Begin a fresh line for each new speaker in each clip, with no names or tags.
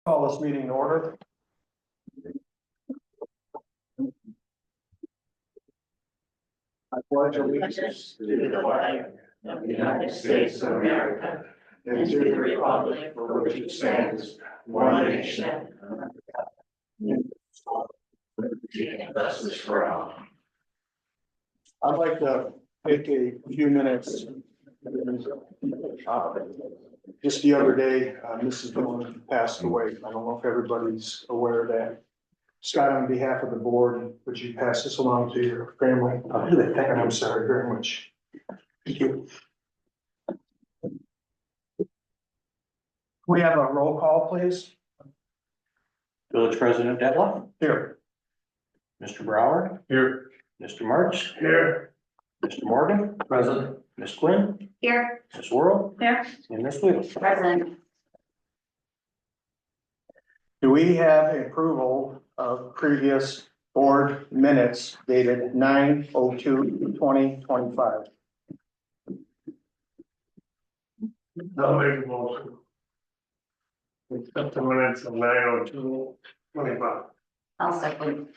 Call this meeting to order. I pledge allegiance to the flag of the United States of America and to the republic for which it stands, one nation. Justice for all. I'd like to take a few minutes. Just the other day, Mrs. Dillon passed away. I don't know if everybody's aware of that. Scott, on behalf of the board, would you pass this along to your family? I'll do that. And I'm sorry very much. Thank you. We have a roll call, please.
Village President Detla,
Here.
Mr. Brower,
Here.
Mr. Marks,
Here.
Mr. Morgan,
Present.
Ms. Quinn,
Here.
Ms. Worrell,
Here.
and Ms. Weedle.
Present.
Do we have approval of previous board minutes dated 9/02/2025?
I'll make a motion. Accept the minutes of 9/02/25.
I'll second.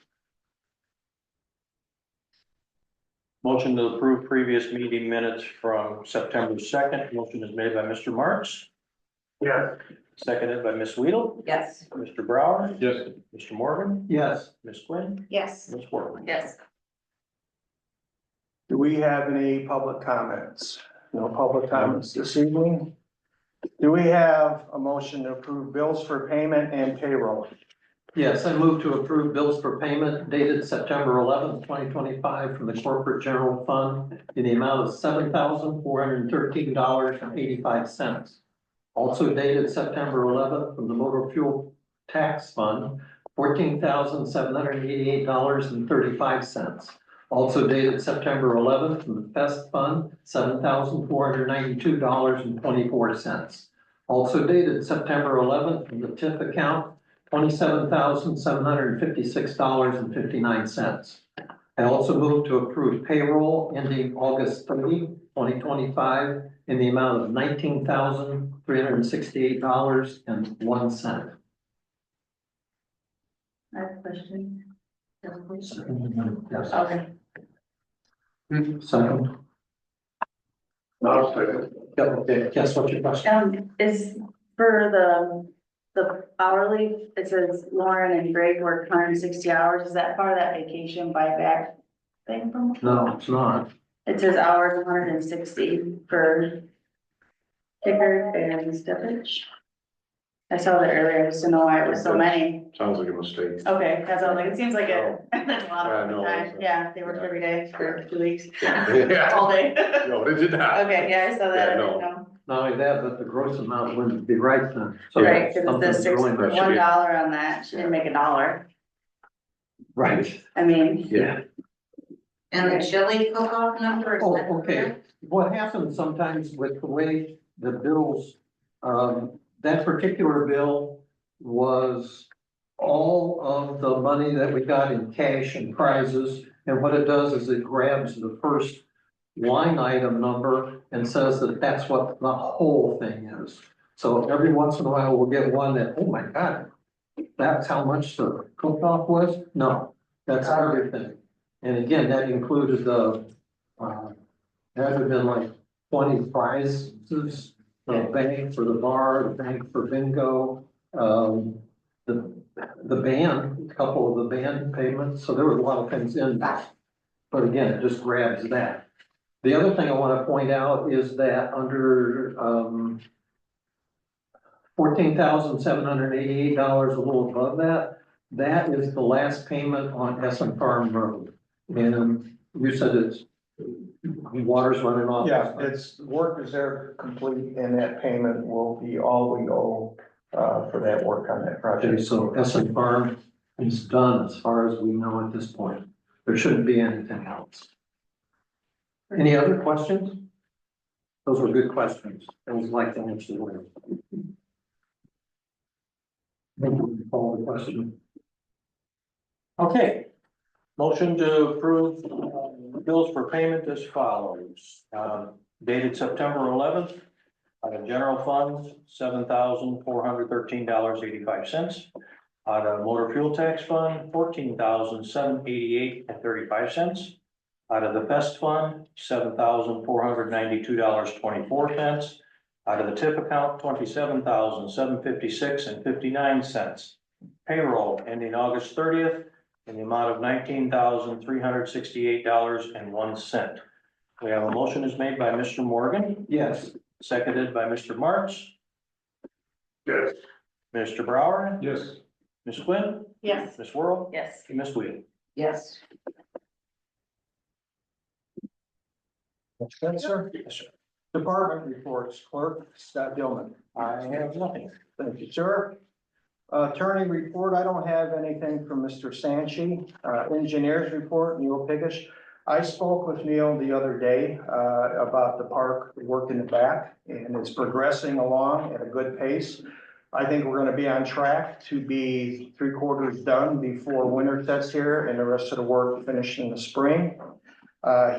Motion to approve previous meeting minutes from September 2nd. Motion is made by Mr. Marks,
Yes.
seconded by Ms. Weedle,
Yes.
Mr. Brower,
Yes.
Mr. Morgan,
Yes.
Ms. Quinn,
Yes.
Ms. Worrell.
Yes.
Do we have any public comments? No public comments this evening. Do we have a motion to approve bills for payment and payroll?
Yes, I move to approve bills for payment dated September 11th, 2025 from the corporate general fund in the amount of $7,413.85. Also dated September 11th from the motor fuel tax fund, $14,788.35. Also dated September 11th from the Fest fund, $7,492.24. Also dated September 11th from the TIF account, $27,756.59. I also move to approve payroll ending August 30, 2025 in the amount of $19,368.01.
I have a question.
Yes.
Okay.
Second.
I'll second.
Okay, guess what's your question?
Is for the hourly, it says Lauren and Greg work 160 hours. Is that part of that vacation buyback thing from?
No, it's not.
It says hours 160 for kicker and steppage. I saw that earlier, I just didn't know why it was so many.
Sounds like a mistake.
Okay, that's all, like, it seems like a, there's a lot
Yeah,
of
no,
time,
it's-
yeah, they worked every day for 2 weeks,
Yeah.
all day.
No, they did not.
Okay, yeah, I saw that, I
Yeah,
didn't
no.
know.
Not only that, but the gross amount wouldn't be right then. So
Right, cause
something's
it's the
really
$1
messed up.
on that, she didn't make $1.
Right.
I mean,
Yeah.
And the chili cook-off number is
Oh,
that
okay.
correct?
What happens sometimes with the way the bills, that particular bill was all of the money that we got in cash and prizes. And what it does is it grabs the first line item number and says that that's what the whole thing is. So every once in a while we'll get one that, oh my God, that's how much the cook-off was? No, that's everything. And again, that included the, that had been like 20 prizes, the bank for the bar, the bank for bingo, the band, a couple of the band payments, so there was a lot of things in that. But again, it just grabs that. The other thing I want to point out is that under, $14,788, a little above that, that is the last payment on Essen Farm Road. And you said it's, water's running off.
Yeah, it's, work is there complete and that payment will be all we owe, for that work on that
Okay,
project.
so Essen Farm is done as far as we know at this point. There shouldn't be anything else. Any other questions? Those were good questions. I would like to answer them. Call the question.
Okay. Motion to approve bills for payment as follows. Dated September 11th, Out of general funds, $7,413.85. Out of motor fuel tax fund, $14,788.35. Out of the pest fund, $7,492.24. Out of the tip account, $27,756.59. Payroll ending August 30th in the amount of $19,368.01. We have a motion is made by Mr. Morgan,
Yes.
seconded by Mr. March,
Yes.
Mr. Brower,
Yes.
Ms. Quinn,
Yes.
Ms. Worrell,
Yes.
and Ms. Wheel.
Yes.
Spencer?
Yes, sir.
Department reports, Clerk Scott Dillman.
I have nothing.
Thank you, sir. Attorney report, I don't have anything from Mr. Sanchi. Engineers report, Neil Piggish. I spoke with Neil the other day, about the park, the work in the back, and it's progressing along at a good pace. I think we're gonna be on track to be 3/4 done before winter sets here and the rest of the work finished in the spring.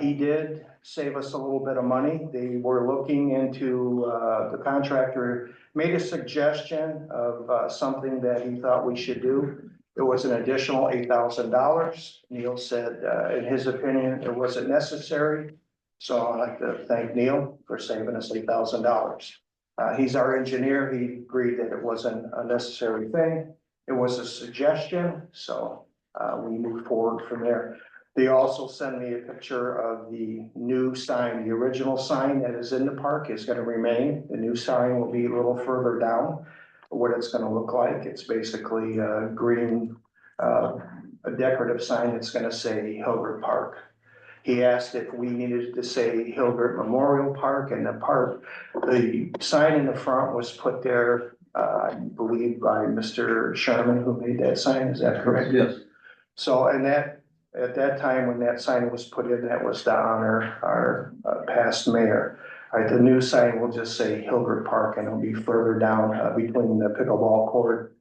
He did save us a little bit of money. They were looking into, the contractor made a suggestion of, something that he thought we should do. It was an additional $8,000. Neil said, in his opinion, it wasn't necessary. So I'd like to thank Neil for saving us $8,000. He's our engineer. He agreed that it wasn't a necessary thing. It was a suggestion, so, we moved forward from there. They also sent me a picture of the new sign. The original sign that is in the park is gonna remain. The new sign will be a little further down. What it's gonna look like, it's basically a green, a decorative sign that's gonna say Hilbert Park. He asked if we needed to say Hilbert Memorial Park, and the sign in the front was put there, I believe by Mr. Sherman, who made that sign. Is that correct?
Yes.
So, and that, at that time, when that sign was put in, that was to honor our past mayor. All right, the new sign will just say Hilbert Park, and it'll be further down between the pickleball court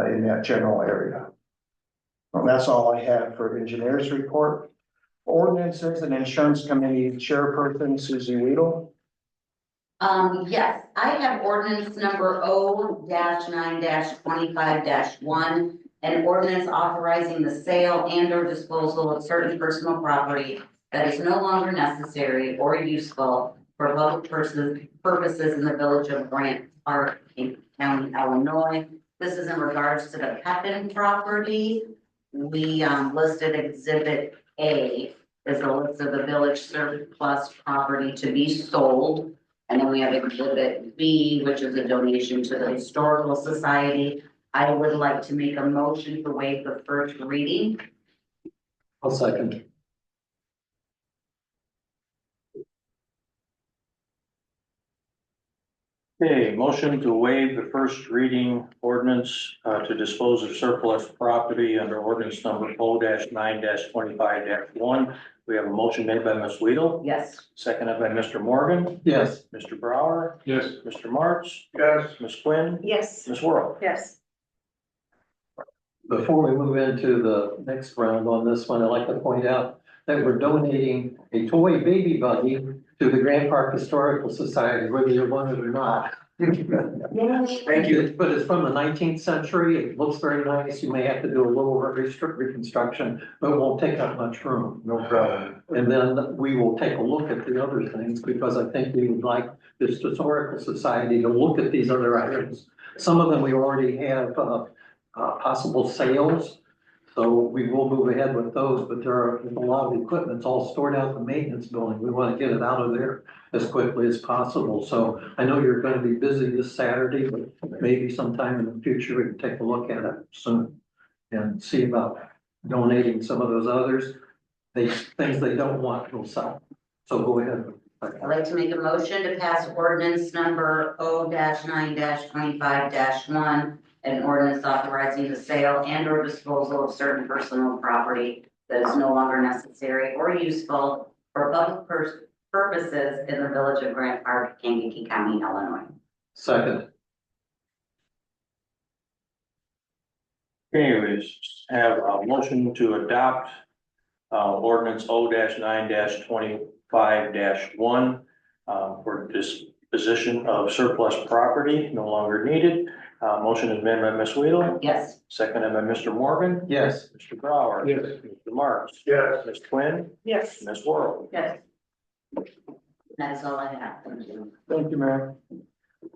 in that general area. Well, that's all I have for engineers report. Ordinances and Insurance Committee Chairperson Susie Weedle.
Yes, I have ordinance number O-9-25-1. An ordinance authorizing the sale and or disposal of certain personal property that is no longer necessary or useful for public purposes in the village of Grant Park, in County, Illinois. This is in regards to the Pepin property. We listed exhibit A as a list of the village surplus property to be sold. And then we have exhibit B, which is a donation to the Historical Society. I would like to make a motion to waive the first reading.
I'll second.
Okay, motion to waive the first reading ordinance to dispose of surplus property under ordinance number O-9-25-1. We have a motion made by Ms. Weedle,
Yes.
seconded by Mr. Morgan,
Yes.
Mr. Brower,
Yes.
Mr. March,
Yes.
Ms. Quinn,
Yes.
Ms. Worrell.
Yes.
Before we move into the next round on this one, I'd like to point out that we're donating a toy baby buggy to the Grant Park Historical Society, whether you want it or not.
Thank
But it's from the 19th century. It looks very nice. You may have to do a little reconstruction, but it won't take up much room.
No problem.
And then we will take a look at the other things, because I think we would like this historical society to look at these other items. Some of them we already have, possible sales. So we will move ahead with those, but there's a lot of equipment. It's all stored out in the maintenance building. We want to get it out of there as quickly as possible. So I know you're going to be busy this Saturday, but maybe sometime in the future, we can take a look at it soon and see about donating some of those others. Things they don't want, we'll sell. So go ahead.
I'd like to make a motion to pass ordinance number O-9-25-1. An ordinance authorizing the sale and or disposal of certain personal property that is no longer necessary or useful for public purposes in the village of Grant Park, Kankakee County, Illinois.
Second.
Okay, we have a motion to adopt ordinance O-9-25-1 for position of surplus property, no longer needed. Motion is made by Ms. Weedle,
Yes.
seconded by Mr. Morgan,
Yes.
Mr. Brower.
Yes.
Mr. Marks.
Yes.
Ms. Quinn,
Yes.
Ms. Worrell.
Yes.
That's all I have. Thank you.
Thank you, Mayor.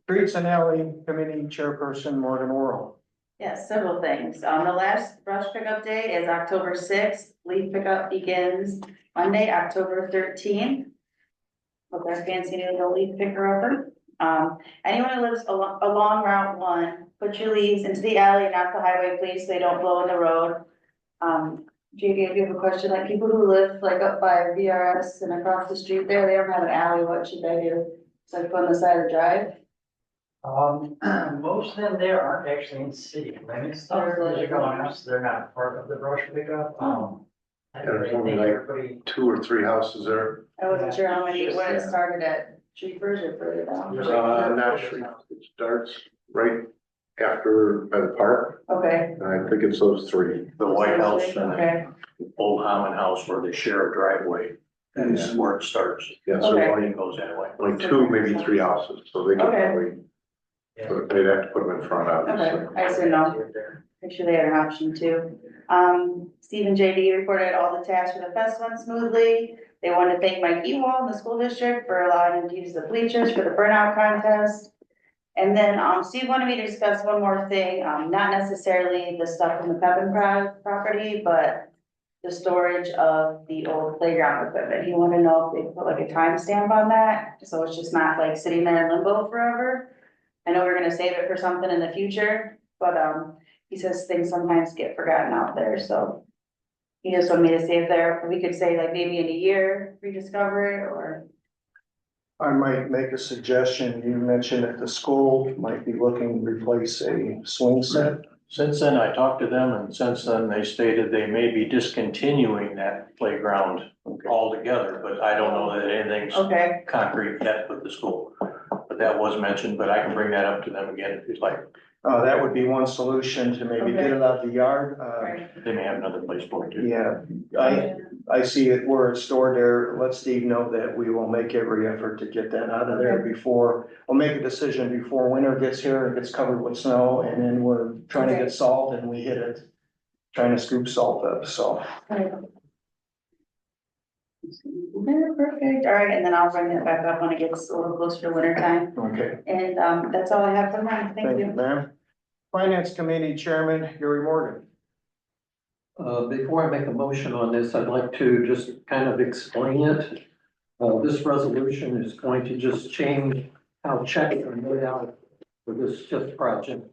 Streets and Alley Committee Chairperson Morgan Worrell.
Yes, several things. The last brush pickup day is October sixth. Leaf pickup begins Monday, October 13th. With our fancy new little leaf picker upper. Anyone who lives along Route 1, put your leaves into the alley, not the highway, please, so they don't blow in the road. Judy, if you have a question, like people who live like up by VRS and across the street there, they don't have an alley, what should they do? It's like on the side of the drive?
Most of them there aren't actually in city limits there, as you're going up, so they're not part of the brush pickup. I
There's
think
only like
everybody,
2 or 3 houses there.
I wasn't sure how many, when it started at Cheapers or further down.
Not sure. It starts right after, by the park,
Okay.
and I think it's those 3.
The White House and
Okay,
the Old Hammond House where they share a driveway. That's where it starts.
Yeah, so
Okay.
Morning goes that way.
like 2, maybe 3 houses, so they could
Okay.
probably, they'd have to put them in front, obviously.
okay, I see now. Make sure they had an option too. Steve and JD reported all the tasks for the fest went smoothly. They wanted to thank Mike Ewald and the school district for allowing them to use the bleachers for the burnout contest. And then, Steve wanted me to discuss one more thing, not necessarily the stuff from the Pepin property, but the storage of the old playground equipment. He wanted to know if they put like a timestamp on that, so it's just not like sitting there in limbo forever. I know we're gonna save it for something in the future, but, he says things sometimes get forgotten out there, so. He just wanted me to see if we could say like maybe in a year, rediscover it, or,
I might make a suggestion. You mentioned that the school might be looking to replace a swing set.
Since then, I talked to them and since then they stated they may be discontinuing that playground altogether, but I don't know that anything's
okay,
concrete yet with the school. But that was mentioned, but I can bring that up to them again if you'd like.
That would be one solution to maybe get it out of the yard.
right.
They may have another place for it too.
Yeah, I see it where it's stored there. Let Steve know that we will make every effort to get that out of there before, we'll make a decision before winter gets here and gets covered with snow, and then we're trying to get salt and we hit it, trying to scoop salt up, so.
Yeah, perfect, all right, and then I'll bring that back up when it gets a little closer to winter time,
Okay,
and, that's all I have for now, thank you.
ma'am. Finance Committee Chairman Gary Morgan.
Before I make a motion on this, I'd like to just kind of explain it. This resolution is going to just change how checks are made out for this TIF project.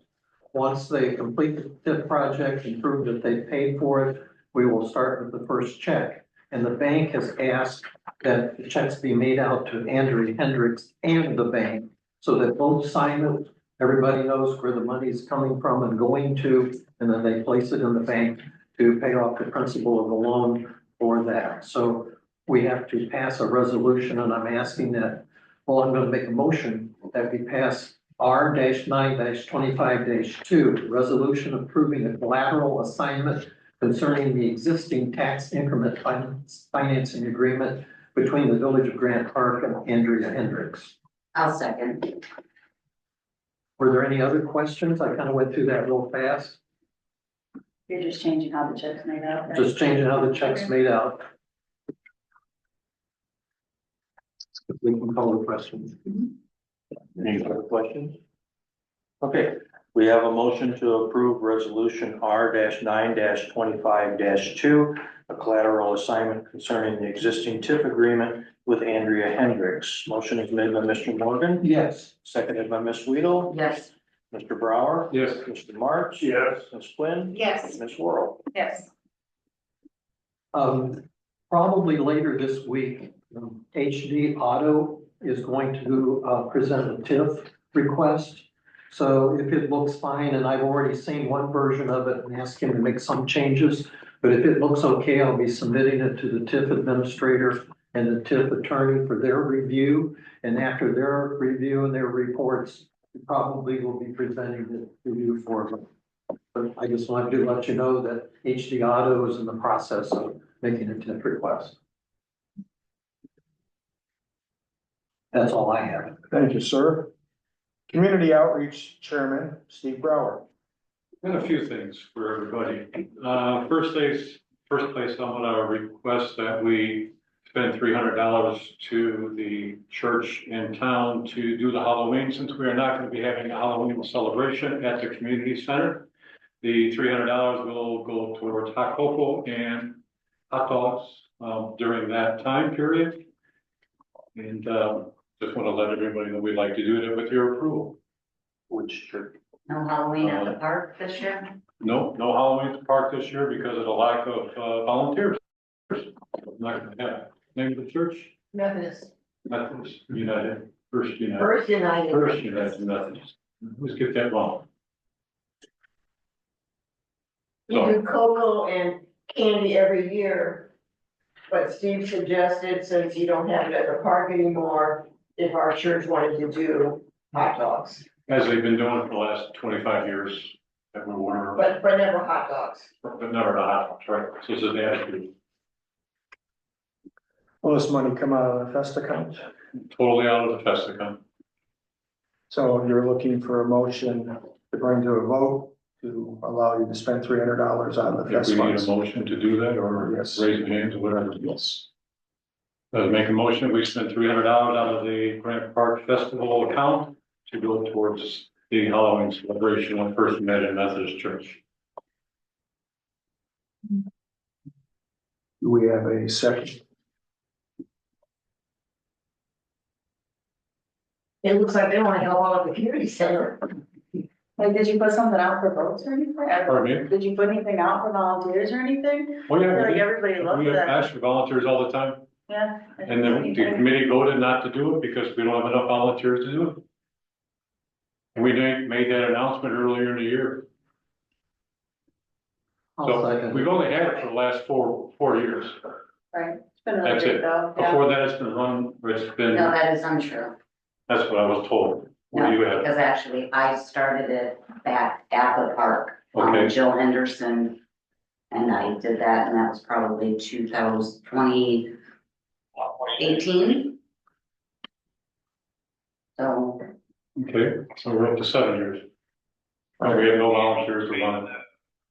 Once they complete the TIF project and prove that they paid for it, we will start with the first check. And the bank has asked that the checks be made out to Andrea Hendricks and the bank so that both sign it. Everybody knows where the money is coming from and going to, and then they place it in the bank to pay off the principal of the loan for that. So we have to pass a resolution, and I'm asking that, well, I'm gonna make a motion that we pass R-9-25-2, resolution approving a collateral assignment concerning the existing tax increment financing agreement between the Village of Grant Park and Andrea Hendricks.
I'll second.
Were there any other questions? I kind of went through that real fast.
You're just changing how the check's made out, right?
Just changing how the check's made out. We can call the questions.
Any other questions? Okay, we have a motion to approve resolution R-9-25-2, a collateral assignment concerning the existing TIF agreement with Andrea Hendricks. Motion is made by Mr. Morgan,
Yes.
seconded by Ms. Weedle,
Yes.
Mr. Brower.
Yes.
Mr. Marks.
Yes.
Ms. Quinn.
Yes,
Ms. Worrell.
yes,
Probably later this week, HD Auto is going to present a TIF request. So if it looks fine, and I've already seen one version of it and asked him to make some changes, but if it looks okay, I'll be submitting it to the TIF administrator and the TIF attorney for their review. And after their review and their reports, we probably will be presenting it to you for them. But I just wanted to let you know that HD Auto is in the process of making a TIF request. That's all I have.
Thank you, sir. Community Outreach Chairman, Steve Brower.
Got a few things for everybody. First place, I'm gonna request that we spend $300 to the church in town to do the Halloween, since we are not gonna be having a Halloween celebration at the community center. The $300 will go towards hot cocoa and hot dogs, during that time period. And, just wanna let everybody know we'd like to do it with your approval.
Which church?
No Halloween at the park this year?
No Halloween at the park this year because of the lack of volunteers. Not gonna have, name of the church,
Methodist,
Methodist United, First United,
First United.
First United Methodist. Let's get that wrong.
You do cocoa and candy every year. But Steve suggested, since you don't have it at the park anymore, if our church wanted to do hot dogs,
As they've been doing for the last 25 years that we were,
but never hot dogs.
but never the hot dogs, right? So it's an attitude,
Will this money come out of the Fest account?
totally out of the fest account.
So you're looking for a motion to bring to a vote to allow you to spend $300 on the
If
Fest
we need
funds?
a motion to do that or
Yes.
raise your hands or whatever.
Yes.
Make a motion, we spend $300 out of the Grant Park Festival account to go towards the Halloween celebration of First United Methodist Church.
Do we have a second?
It looks like they want to help out at the community center.
Like, did you put something out for votes or anything?
Pardon me?
Did you put anything out for volunteers or anything?
Oh,
I
yeah,
feel like
we
everybody loves
have
that,
asked for volunteers all the time,
yeah.
and then the committee voted not to do it because we don't have enough volunteers to do it. And we made that announcement earlier in the year.
I'll
So
second.
we've only had it for the last four years.
Right, it's been really
That's
great
it.
though, yeah.
Before that, it's been run, it's been,
No, that is untrue.
that's what I was told. Where
No,
you at?
because actually I started it back at the park.
Okay.
Jill Henderson. And I did that, and that was probably 2018. So,
Okay, so we're up to 7 years. And we have no volunteers to run it.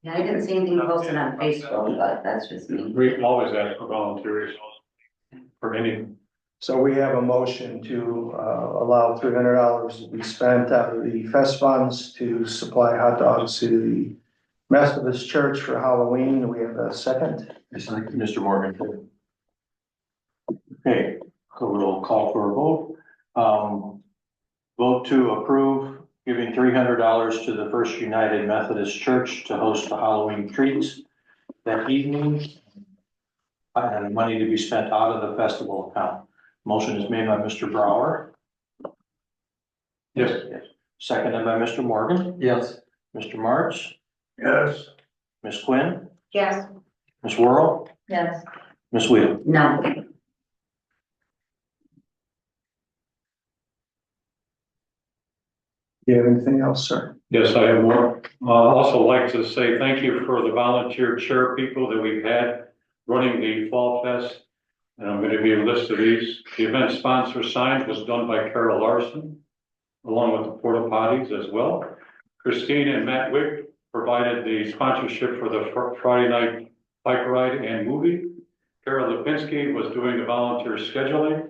yeah, I didn't see anything posted on Facebook, but that's just me.
We always ask for volunteers for anything.
So we have a motion to allow $300 to be spent out of the Fest funds to supply hot dogs to the Methodist Church for Halloween. We have a second.
Mr. Morgan. Okay, so we'll call for a vote. Vote to approve giving $300 to the First United Methodist Church to host the Halloween treats that evening. And money to be spent out of the festival account. Motion is made by Mr. Brower.
Yes.
Seconded by Mr. Morgan.
Yes.
Mr. March,
Yes.
Ms. Quinn,
Yes.
Ms. Worrell,
Yes,
Ms. Wheel.
No,
Do you have anything else, sir?
Yes, I have more. Also like to say thank you for the volunteer chair people that we've had running the Fall Fest. And I'm going to be a list of these. The event sponsor sign was done by Carol Larson, along with the porta potties as well. Christine and Matt Wick provided the sponsorship for the Friday night bike ride and movie. Carol Lipinski was doing the volunteer scheduling.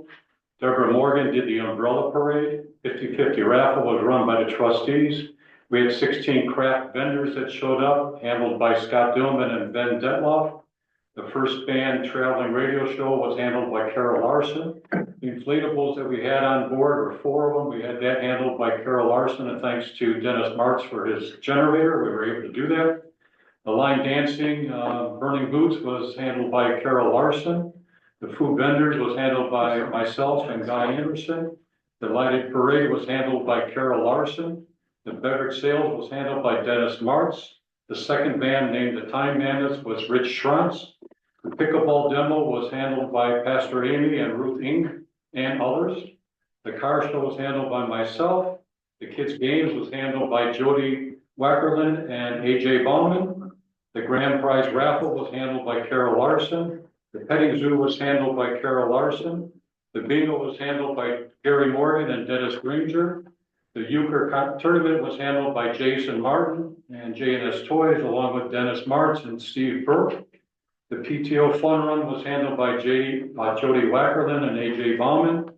Deborah Morgan did the umbrella parade. 50-50 raffle was run by the trustees. We had 16 craft vendors that showed up, handled by Scott Dillman and Ben Detloff. The first band traveling radio show was handled by Carol Larson. The inflatables that we had on board were 4 of them. We had that handled by Carol Larson, and thanks to Dennis Martz for his generator, we were able to do that. The line dancing, Burning Boots was handled by Carol Larson. The food vendors was handled by myself and Guy Anderson. The lighted parade was handled by Carol Larson. The beverage sales was handled by Dennis Martz. The second band, named the Time Bandits, was Rich Schrantz. The pickleball demo was handled by Pastor Amy and Ruth Ing and others. The car show was handled by myself. The kids' games was handled by Jody Wackerlin and AJ Bauman. The grand prize raffle was handled by Carol Larson. The petting zoo was handled by Carol Larson. The bingo was handled by Gary Morgan and Dennis Granger. The euchre tournament was handled by Jason Martin and J&S Toys, along with Dennis Martz and Steve Burke. The PTO fun run was handled by Jody Wackerlin and AJ Bauman.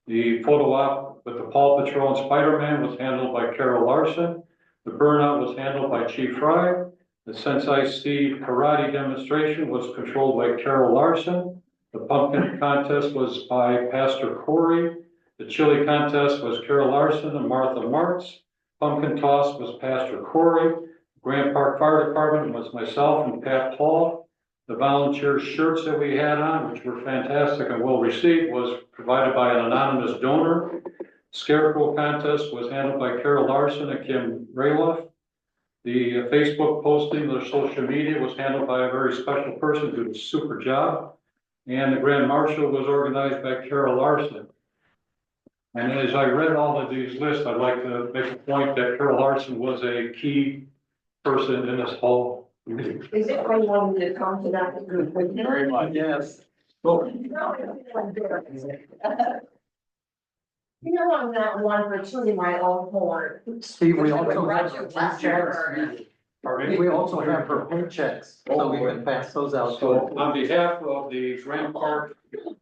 The photo op with the Paw Patrol and Spider-Man was handled by Carol Larson. The burnout was handled by Chief Fry. The Sensei Steve karate demonstration was controlled by Carol Larson. The pumpkin contest was by Pastor Corey. The chili contest was Carol Larson and Martha Martz. Pumpkin toss was Pastor Corey. Grand Park Fire Department was myself and Pat Paul. The volunteer shirts that we had on, which were fantastic and well received, was provided by an anonymous donor. Scarecrow contest was handled by Carol Larson and Kim Rayloff. The Facebook posting, the social media was handled by a very special person who did a super job. And the Grand Marshal was organized by Carol Larson. And as I read all of these lists, I'd like to make a point that Carol Larson was a key person in this whole.
Is it going on to come to that group?
Very much.
Yes.
You know, I'm not one for tuning my own horn.
Steve, we also have,
Roger Western.
we also have her paychecks, so we can pass those out.
So on behalf of the Grand Park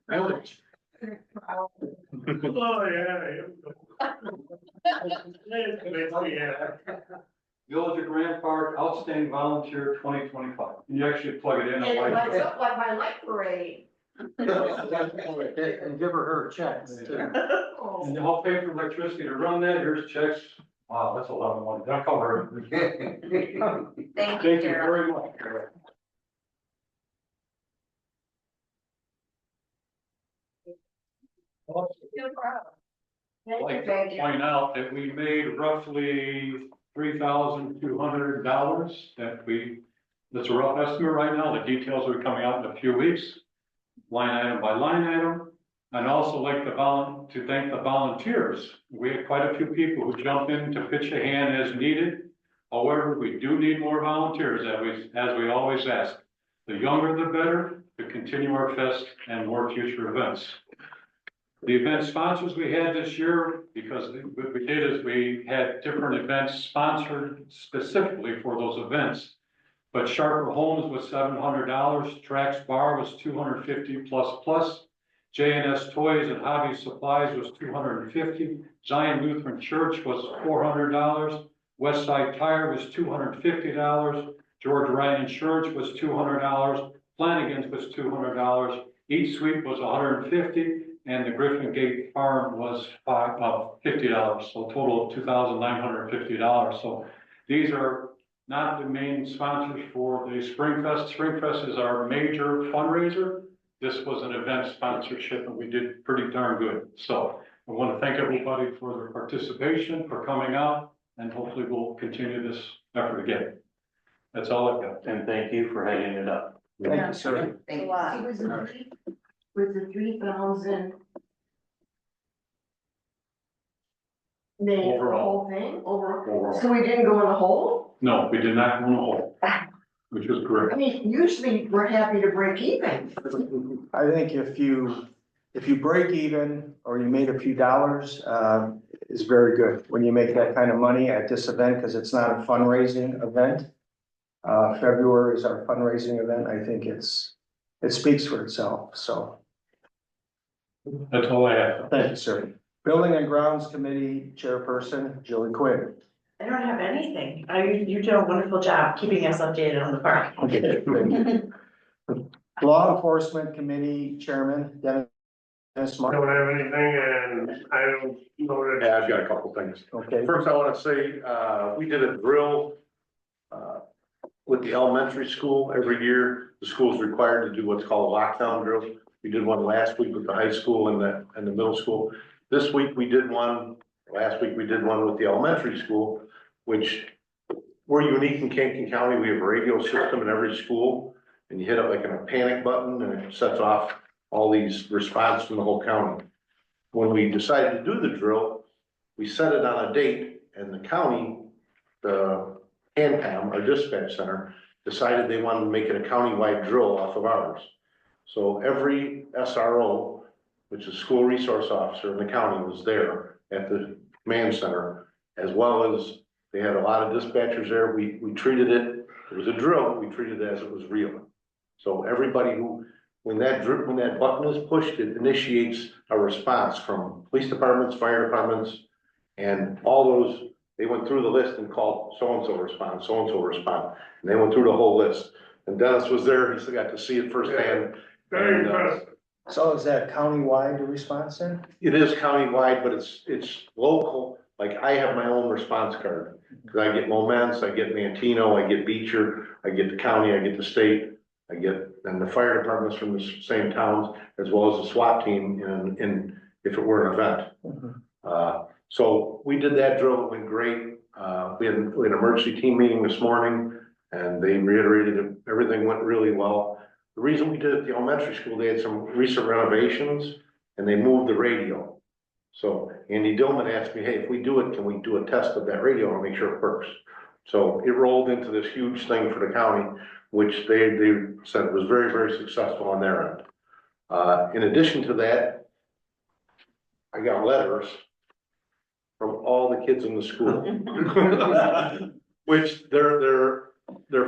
Village.
Oh, yeah.
Village of Grand Park Outstanding Volunteer 2025. Can you actually plug it in?
And it lights up like my light parade.
And give her checks too.
And I'll pay for electricity to run that. Here's checks. Wow, that's a lot of money. That'll cover it.
Thank
Thank
you,
you
Carol.
very much. I'd like to
Thank you.
point out that we made roughly $3,200 that's a rough estimate right now. The details are coming out in a few weeks, line item by line item. I'd also like to thank the volunteers. We had quite a few people who jumped in to pitch a hand as needed. However, we do need more volunteers, as we always ask. The younger the better, to continue our fest and more future events. The event sponsors we had this year, because what we did is we had different events sponsored specifically for those events. But Sharper Homes was $700, Trax Bar was $250 plus. J&S Toys and Hobby Supplies was $250. Zion Lutheran Church was $400. Westside Tire was $250. George Ryan Insurance was $200. Flanagan's was $200. Each suite was $150. And the Griffin Gate Farm was $50, so a total of $2,950. So these are not the main sponsors for the Springfest. Springfest is our major fundraiser. This was an event sponsorship and we did pretty darn good. So I want to thank everybody for their participation, for coming out, and hopefully we'll continue this effort again. That's all I've got.
And thank you for heading it up.
Thank you, sir.
Thank you.
Wow.
It was the 3,000. Name the
Overall.
whole thing, over,
Overall.
so we didn't go in the hole?
No, we did not go in the hole, which was
I
correct.
mean, usually we're happy to break even.
I think if you break even or you made a few dollars, is very good when you make that kind of money at this event, because it's not a fundraising event. February is our fundraising event. I think it speaks for itself, so.
That's all I have.
Thank you, sir. Building and Grounds Committee Chairperson, Julie Quinn.
I don't have anything. You do a wonderful job keeping us updated on the park.
Okay, thank you. Law Enforcement Committee Chairman, Dennis Martin.
Don't have anything and I don't know that. Yeah, I've got a couple things.
Okay,
First, I want to say, we did a drill with the elementary school. Every year, the school is required to do what's called a lockdown drill. We did one last week with the high school and the middle school. This week, we did one, last week, we did one with the elementary school, which we're unique in Kankakee County. We have a radio system in every school, and you hit it like in a panic button, and it sets off all these response from the whole county. When we decided to do the drill, we set it on a date, and the county, the CANCOM, our dispatch center, decided they wanted to make it a countywide drill off of ours. So every SRO which is school resource officer in the county, was there at the command center, as well as they had a lot of dispatchers there. We treated it was a drill, we treated it as it was real. So everybody who, when that button is pushed, it initiates a response from police departments, fire departments, and all those, they went through the list and called so-and-so respond, so-and-so respond. And they went through the whole list. And Dennis was there, he still got to see it firsthand.
Very impressive. So is that countywide response then?
It is countywide, but it's local. Like I have my own response card. Cause I get Moments, I get Mantino, I get Beecher, I get the county, I get the state, I get, and the fire departments from the same towns, as well as the SWAT team in if it were an event. So we did that drill, it went great. We had an emergency team meeting this morning and they reiterated that everything went really well. The reason we did it at the elementary school, they had some recent renovations and they moved the radio. So Andy Dillman asked me, hey, if we do it, can we do a test of that radio and make sure it works? So it rolled into this huge thing for the county, which they said was very, very successful on their end. In addition to that, I got letters from all the kids in the school, which they're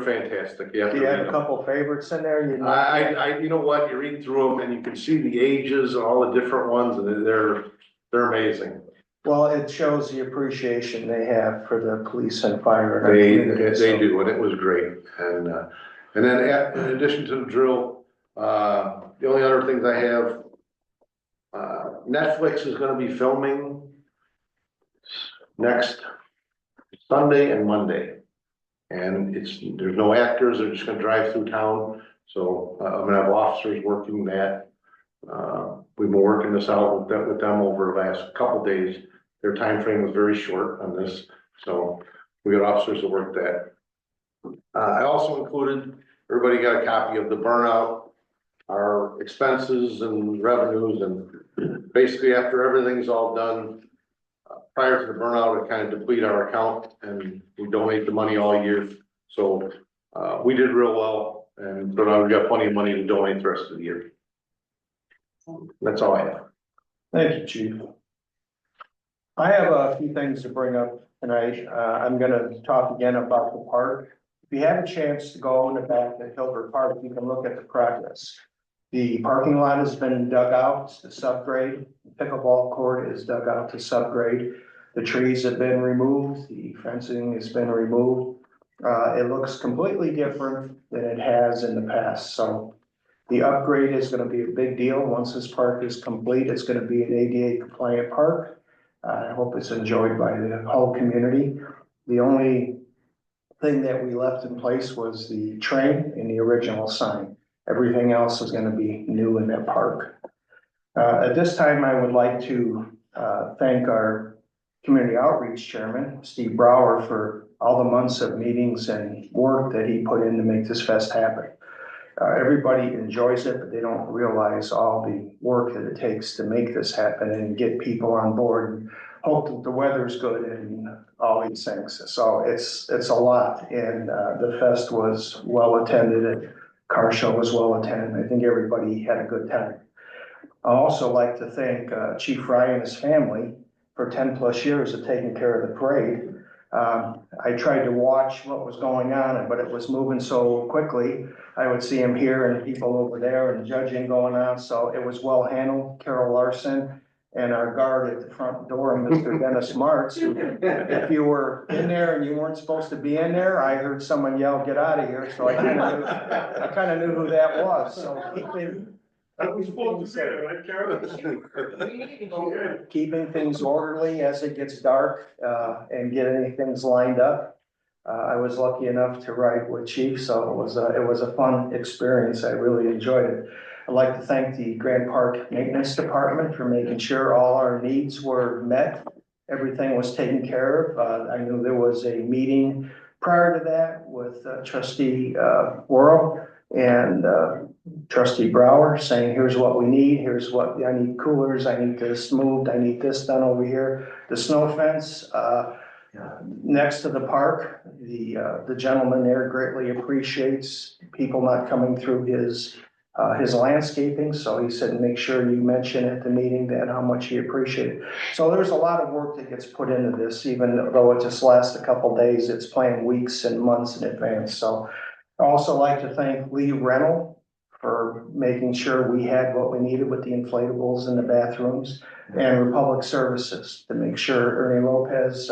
fantastic.
Do you have a couple favorites in there?
You know what, you read through them and you can see the ages and all the different ones, and they're amazing.
Well, it shows the appreciation they have for the police and fire.
They do, and it was great. And then in addition to the drill, the only other things I have, Netflix is gonna be filming next Sunday and Monday. And there's no actors, they're just gonna drive through town. So I'm gonna have officers working that. We've been working this out with them over the last couple days. Their time frame was very short on this, so we got officers to work that. I also included, everybody got a copy of the burnout, our expenses and revenues, and basically after everything's all done, prior to the burnout, we kind of deplete our account and we donate the money all year. So we did real well, and but I've got plenty of money to donate the rest of the year. That's all I have.
Thank you, Chief. I have a few things to bring up tonight. I'm gonna talk again about the park. If you have a chance to go in the back to Hilbert Park, you can look at the progress. The parking lot has been dug out to subgrade. The pickleball court is dug out to subgrade. The trees have been removed. The fencing has been removed. It looks completely different than it has in the past. So the upgrade is gonna be a big deal. Once this park is complete, it's gonna be an ADA compliant park. I hope it's enjoyed by the whole community. The only thing that we left in place was the train and the original sign. Everything else is gonna be new in that park. At this time, I would like to thank our community outreach chairman, Steve Brower, for all the months of meetings and work that he put in to make this fest happen. Everybody enjoys it, but they don't realize all the work that it takes to make this happen and get people on board and hope that the weather's good and all these things. So it's a lot, and the fest was well attended and car show was well attended. I think everybody had a good time. I also like to thank Chief Fry and his family for 10+ years of taking care of the parade. I tried to watch what was going on, but it was moving so quickly. I would see him here and people over there and judging going on, so it was well handled. Carol Larson and our guard at the front door, Mr. Dennis Martz. If you were in there and you weren't supposed to be in there, I heard someone yell, "Get out of here!" So I kind of knew who that was. So keeping things orderly as it gets dark and getting things lined up. I was lucky enough to ride with Chief, so it was a fun experience. I really enjoyed it. I'd like to thank the Grand Park Maintenance Department for making sure all our needs were met. Everything was taken care of. I knew there was a meeting prior to that with Trustee Worrell and Trustee Brower saying, here's what we need, here's what I need: coolers, I need this moved, I need this done over here. The snow fence next to the park, the gentleman there greatly appreciates people not coming through his his landscaping, so he said, make sure you mention at the meeting that how much he appreciated. So there's a lot of work that gets put into this, even though it just lasts a couple days, it's planned weeks and months in advance, so. I also like to thank Lee Rennell for making sure we had what we needed with the inflatables in the bathrooms, and Republic Services to make sure Ernie Lopez,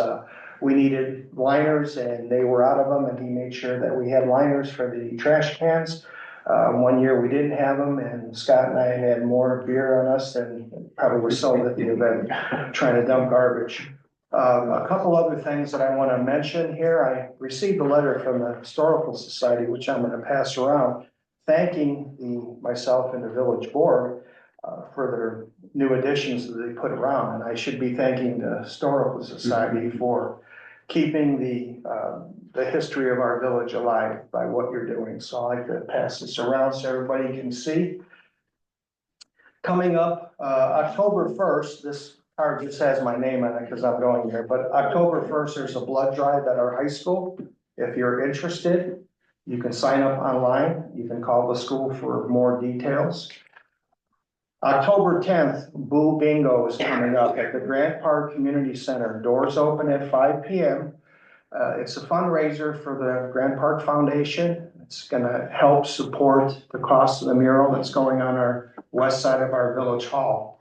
we needed liners and they were out of them, and he made sure that we had liners for the trash cans. One year we didn't have them, and Scott and I had more beer on us than probably were sold at the event, trying to dump garbage. A couple other things that I want to mention here. I received a letter from the Historical Society, which I'm going to pass around, thanking myself and the village board for their new additions that they put around. And I should be thanking the Historical Society for keeping the history of our village alive by what you're doing. So I like to pass this around so everybody can see. Coming up, October 1st, this card just has my name on it because I'm going here, but October 1st, there's a blood drive at our high school. If you're interested, you can sign up online. You can call the school for more details. October 10th, Boo Bingo is coming up at the Grant Park Community Center. Doors open at 5 p.m. It's a fundraiser for the Grant Park Foundation. It's gonna help support the cost of the mural that's going on our west side of our village hall.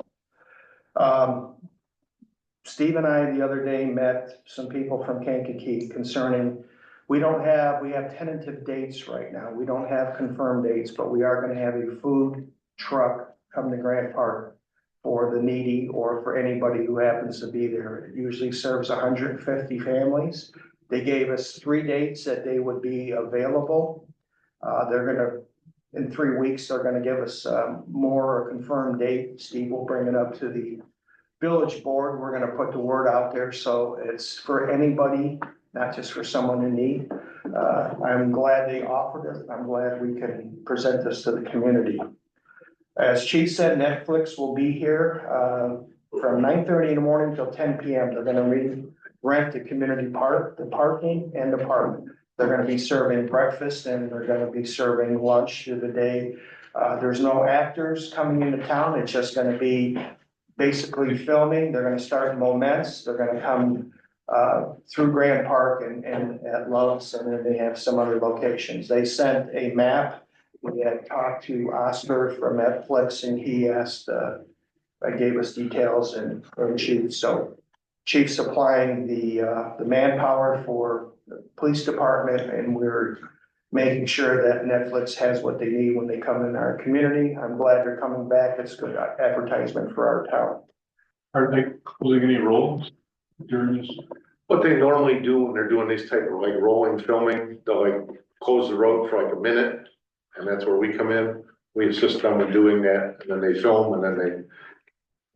Steve and I the other day met some people from Kankakee concerning, we have tentative dates right now. We don't have confirmed dates, but we are gonna have a food truck come to Grant Park for the needy or for anybody who happens to be there. It usually serves 150 families. They gave us 3 dates that they would be available. In 3 weeks, they're gonna give us more confirmed date. Steve will bring it up to the village board. We're gonna put the word out there, so it's for anybody, not just for someone in need. I'm glad they offered it. I'm glad we can present this to the community. As Chief said, Netflix will be here from 9:30 in the morning till 10 p.m. They're gonna rent the community park, the parking and the park. They're gonna be serving breakfast and they're gonna be serving lunch through the day. There's no actors coming into town. It's just gonna be basically filming. They're gonna start in Moments. They're gonna come through Grant Park and at Love's, and then they have some other locations. They sent a map. We had talked to Oscar from Netflix, and he gave us details and Chief. So Chief supplying the manpower for the police department, and we're making sure that Netflix has what they need when they come in our community. I'm glad they're coming back. It's good advertisement for our town.
Are they closing any roles during this?
What they normally do when they're doing these type of like rolling filming, they'll like close the road for like a minute, and that's where we come in. We assist them in doing that, and then they film, and then they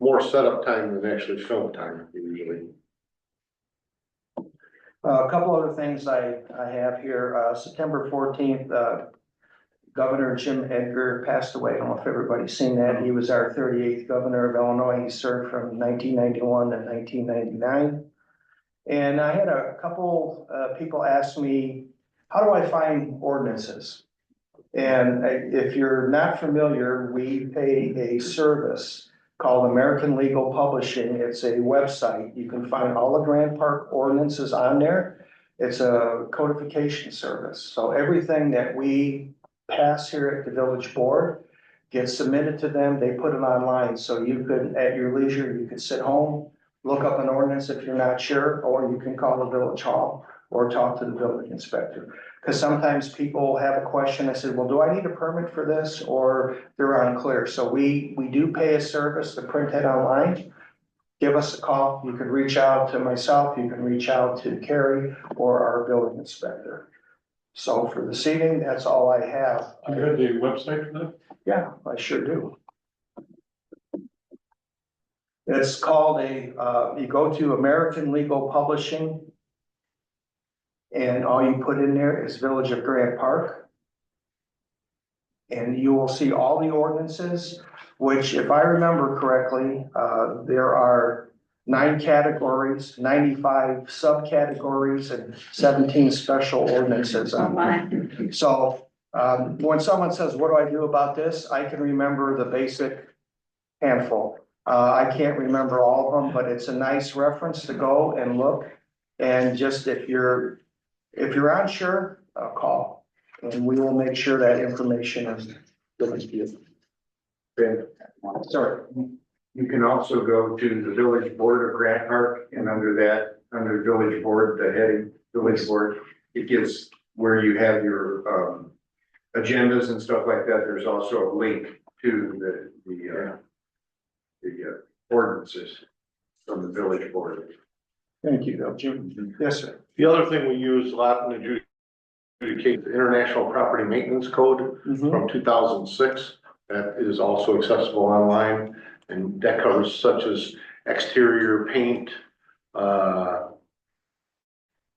more setup time than actually film time usually.
A couple other things I have here. September 14th, Governor Jim Edgar passed away. I don't know if everybody's seen that. He was our 38th governor of Illinois. He served from 1991 to 1999. And I had a couple people ask me, how do I find ordinances? And if you're not familiar, we pay a service called American Legal Publishing. It's a website. You can find all the Grant Park ordinances on there. It's a codification service. So everything that we pass here at the village board gets submitted to them. They put it online. So you could, at your leisure, you could sit home, look up an ordinance if you're not sure, or you can call the village hall or talk to the building inspector. Because sometimes people have a question. I said, well, do I need a permit for this? Or they're unclear. So we do pay a service to print it online. Give us a call. You can reach out to myself. You can reach out to Carrie or our building inspector. So for this evening, that's all I have.
Do you have the website for that?
Yeah, I sure do. It's called you go to American Legal Publishing, and all you put in there is Village of Grant Park. And you will see all the ordinances, which if I remember correctly, there are 9 categories, 95 subcategories, and 17 special ordinances on there. So When someone says, what do I do about this? I can remember the basic handful. I can't remember all of them, but it's a nice reference to go and look. And just if you're unsure, call. And we will make sure that information is given to you.
Ben,
Sorry.
you can also go to the village board of Grant Park, and under that, under village board, the heading village board, it gives where you have your agendas and stuff like that. There's also a link to the ordinances from the village board.
Thank you, Bill. Jim. Yes, sir.
The other thing we use a lot in the adjudicate the International Property Maintenance Code from 2006. That is also accessible online, and that covers such as exterior paint.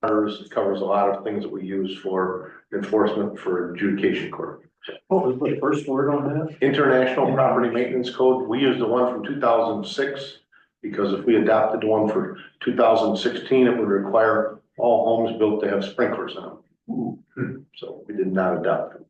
It covers a lot of things that we use for enforcement for adjudication court.
What was the first word on that?
International Property Maintenance Code, we used the one from 2006, because if we adopted the one for 2016, it would require all homes built to have sprinklers on them. So we did not adopt it.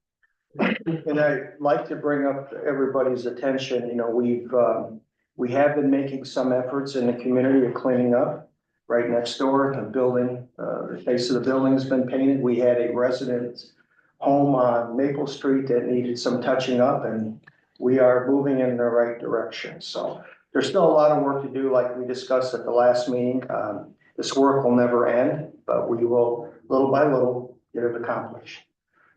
And I'd like to bring up everybody's attention, you know, we have been making some efforts in the community of cleaning up. Right next door, the building, the face of the building has been painted. We had a resident's home on Maple Street that needed some touching up, and we are moving in the right direction. So there's still a lot of work to do, like we discussed at the last meeting. This work will never end, but we will, little by little, get it accomplished.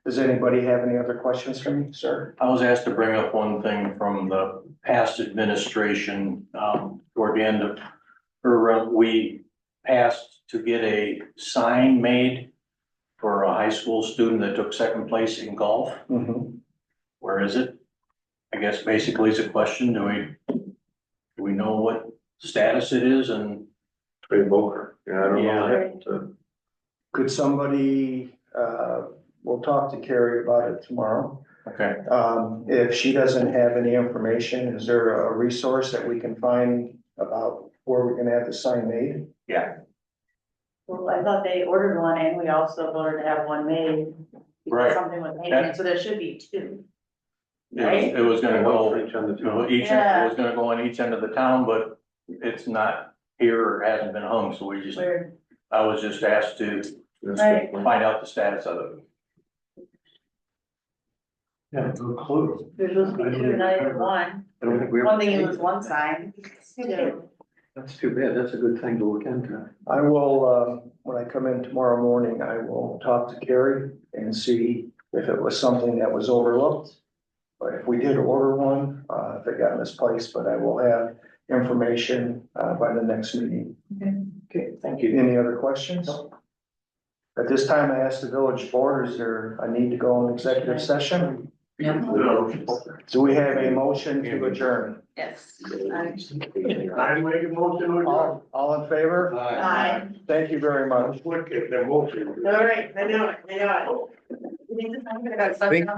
Does anybody have any other questions for me, sir?
I was asked to bring up one thing from the past administration, toward the end of, we passed to get a sign made for a high school student that took second place in golf. Where is it? I guess basically it's a question, do we know what status it is and?
Trey Boker, yeah, I don't know.
Could somebody, we'll talk to Carrie about it tomorrow.
Okay.
If she doesn't have any information, is there a resource that we can find about where we can have the sign made?
Yeah.
Well, I thought they ordered one and we also voted to have one made. because
Right.
Something was hanging, so there should be two.
It was gonna go,
Each on the
you know,
two.
it was gonna go on each end of the town, but it's not here or hasn't been hung, so we just,
Weird,
I was just asked to
right?
find out the status of it.
Yeah, no clue.
There's supposed to be two, not even one.
I don't think we
One thing, it was one sign, two.
That's too bad. That's a good thing to look into.
I will, when I come in tomorrow morning, I will talk to Carrie and see if it was something that was overlooked. But if we did order one, if it got misplaced, but I will have information, by the next meeting.
Okay, thank you.
Any other questions? At this time, I ask the village board, is there a need to go in executive session?
No.
Do we have a motion to adjourn?
Yes.
I make a motion.
All in favor?
Aye.
Thank you very much.
Look at the motion.
All right, I know it. You need to sign it.